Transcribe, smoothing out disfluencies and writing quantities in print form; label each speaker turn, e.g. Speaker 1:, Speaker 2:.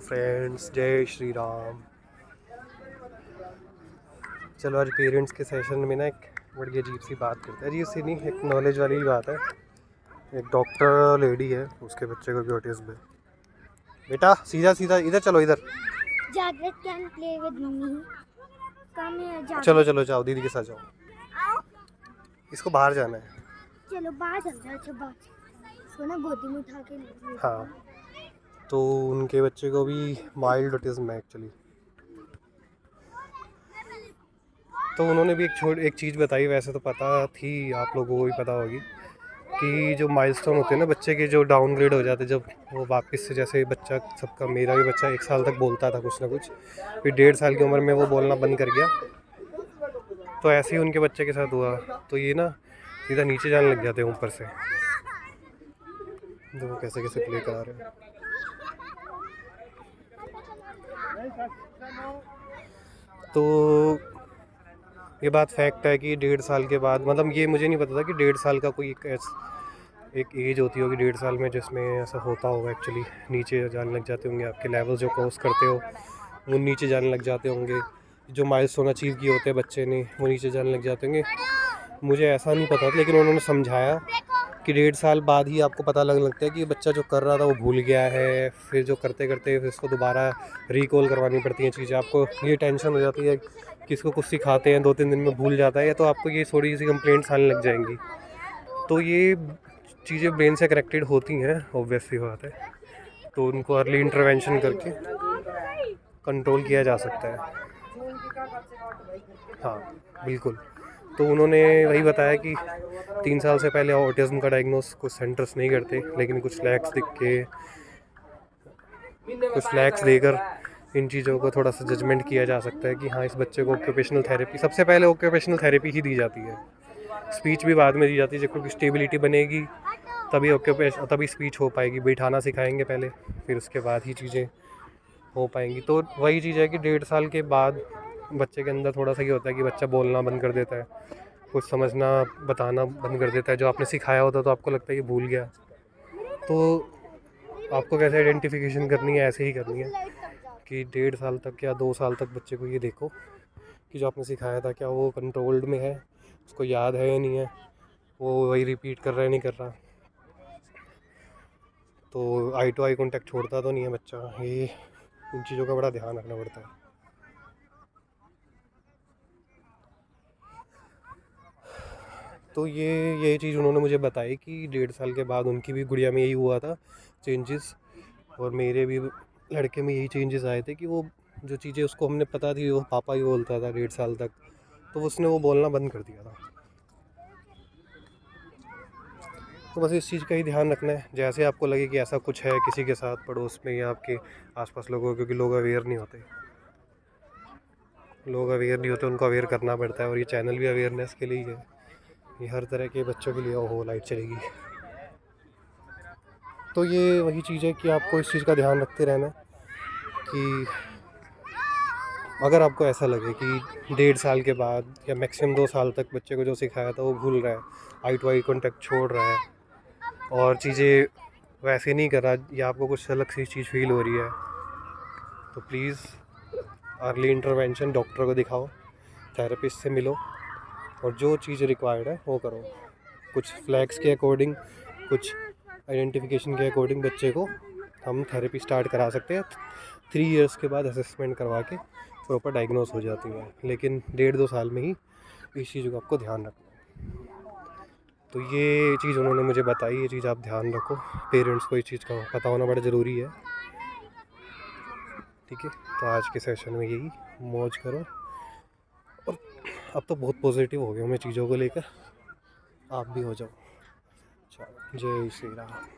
Speaker 1: Friends, जय श्री राम। चलो आज पेरेंट्स के सेशन में ना एक बड़ी अजीब सी बात करते हैं। अजीब सी नहीं, एक नॉलेज वाली बात है। एक डॉक्टर लेडी है, उसके बच्चे को भी ऑटिज्म है। बेटा सीधा सीधा इधर चलो, इधर
Speaker 2: जागृत कैन प्ले विद मी।
Speaker 1: चलो चलो जाओ, दीदी के साथ जाओ। इसको बाहर जाना है।
Speaker 2: चलो बाहर चलते हैं। अच्छा बाहर इसको ना गोदी में उठा के
Speaker 1: हाँ, तो उनके बच्चे को भी माइल्ड ऑटिज्म है एक्चुअली। तो उन्होंने भी एक चीज़ बताई, वैसे तो पता थी, आप लोगों को भी पता होगी कि जो माइलस्टोन होते हैं ना बच्चे के, जो डाउनग्रेड हो जाते हैं जब वो वापस से, जैसे बच्चा सबका, मेरा भी बच्चा 1 साल तक बोलता था कुछ ना कुछ, फिर 1.5 साल की उम्र में वो बोलना बंद कर गया। तो ऐसे ही उनके बच्चे के साथ हुआ। तो ये ना सीधा नीचे जाने लग जाते हैं ऊपर से। तो वो कैसे कैसे प्ले करा रहे हैं। तो ये बात फैक्ट है कि 1.5 साल के बाद, मतलब ये मुझे नहीं पता था कि 1.5 साल का कोई एक एज होती होगी 1.5 साल में जिसमें ऐसा होता होगा एक्चुअली। नीचे जाने लग जाते होंगे आपके लेवल जो क्रॉस करते हो, वो नीचे जाने लग जाते होंगे। जो माइलस्टोन अचीव किए होते हैं बच्चे ने, वो नीचे जाने लग जाते होंगे। मुझे ऐसा नहीं पता था, लेकिन उन्होंने समझाया कि 1.5 साल बाद ही आपको पता लगने लगता है कि बच्चा जो कर रहा था वो भूल गया है। फिर जो करते करते फिर इसको दोबारा रिकॉल करवानी पड़ती हैं चीज़ें। आपको ये टेंशन हो जाती है कि इसको कुछ सिखाते हैं 2-3 दिन में भूल जाता है, तो आपको ये थोड़ी सी कंप्लेंट्स आने लग जाएंगी। तो ये चीज़ें ब्रेन से करेक्टेड होती हैं, ऑब्वियसली बात है। तो उनको अर्ली इंटरवेंशन करके कंट्रोल किया जा सकता है। हाँ बिल्कुल। तो उन्होंने वही बताया कि 3 साल से पहले ऑटिज्म का डायग्नोस कुछ सेंटर्स नहीं करते, लेकिन कुछ फ्लैग्स देकर इन चीज़ों को थोड़ा सा जजमेंट किया जा सकता है कि हाँ, इस बच्चे को ऑक्यूपेशनल थेरेपी, सबसे पहले ऑक्यूपेशनल थेरेपी ही दी जाती है। स्पीच भी बाद में दी जाती है। जब कोई स्टेबिलिटी बनेगी तभी स्पीच हो पाएगी। बैठाना सिखाएंगे पहले, फिर उसके बाद ही चीज़ें हो पाएंगी। तो वही चीज़ है कि 1.5 साल के बाद बच्चे के अंदर थोड़ा सा ये होता है कि बच्चा बोलना बंद कर देता है, कुछ समझना बताना बंद कर देता है। जो आपने सिखाया होता तो आपको लगता है कि भूल गया। तो आपको कैसे आइडेंटिफिकेशन करनी है, ऐसे ही करनी है कि 1.5 साल तक या 2 साल तक बच्चे को ये देखो कि जो आपने सिखाया था क्या वो कंट्रोल्ड में है, उसको याद है या नहीं है, वो वही रिपीट कर रहा है नहीं कर रहा। तो आई टू आई कॉन्टैक्ट छोड़ता तो नहीं है बच्चा। ये इन चीज़ों का बड़ा ध्यान रखना पड़ता है। तो ये चीज़ उन्होंने मुझे बताई कि 1.5 साल के बाद उनकी भी गुड़िया में यही हुआ था चेंजेस, और मेरे भी लड़के में यही चेंजेस आए थे कि वो जो चीज़ें उसको हमने पता थी वो पापा ही बोलता था 1.5 साल तक, तो उसने वो बोलना बंद कर दिया था। तो बस इस चीज़ का ही ध्यान रखना है। जैसे आपको लगे कि ऐसा कुछ है किसी के साथ, पड़ोस में या आपके आसपास लोगों, क्योंकि लोग अवेयर नहीं होते, उनको अवेयर करना पड़ता है। और ये चैनल भी अवेयरनेस के लिए ही है। ये हर तरह के बच्चों के लिए ओहो लाइट चलेगी। तो ये वही चीज़ है कि आपको इस चीज़ का ध्यान रखते रहना कि अगर आपको ऐसा लगे कि 1.5 साल के बाद या मैक्सिमम 2 साल तक बच्चे को जो सिखाया था वो भूल रहा है, आई टू आई कॉन्टैक्ट छोड़ रहा है और चीज़ें वैसे नहीं कर रहा, या आपको कुछ अलग सी चीज़ फील हो रही है, तो प्लीज़ अर्ली इंटरवेंशन, डॉक्टर को दिखाओ, थेरेपिस्ट से मिलो और जो चीज़ रिक्वायर्ड है वो करो। कुछ फ्लैग्स के अकॉर्डिंग, कुछ आइडेंटिफिकेशन के अकॉर्डिंग बच्चे को हम थेरेपी स्टार्ट करा सकते हैं। 3 इयर्स के बाद असेसमेंट करवा के प्रॉपर डायग्नोस हो जाती है, लेकिन 1.5-2 साल में ही इस चीज़ का आपको ध्यान रखना है। तो ये चीज़ उन्होंने मुझे बताई, ये चीज़ आप ध्यान रखो। पेरेंट्स को इस चीज़ का पता होना बड़ा ज़रूरी है। ठीक है, तो आज के सेशन में यही, मौज करो। और अब तो बहुत पॉजिटिव हो गया मैं चीज़ों को लेकर, आप भी हो जाओ। चलो, जय श्री राम।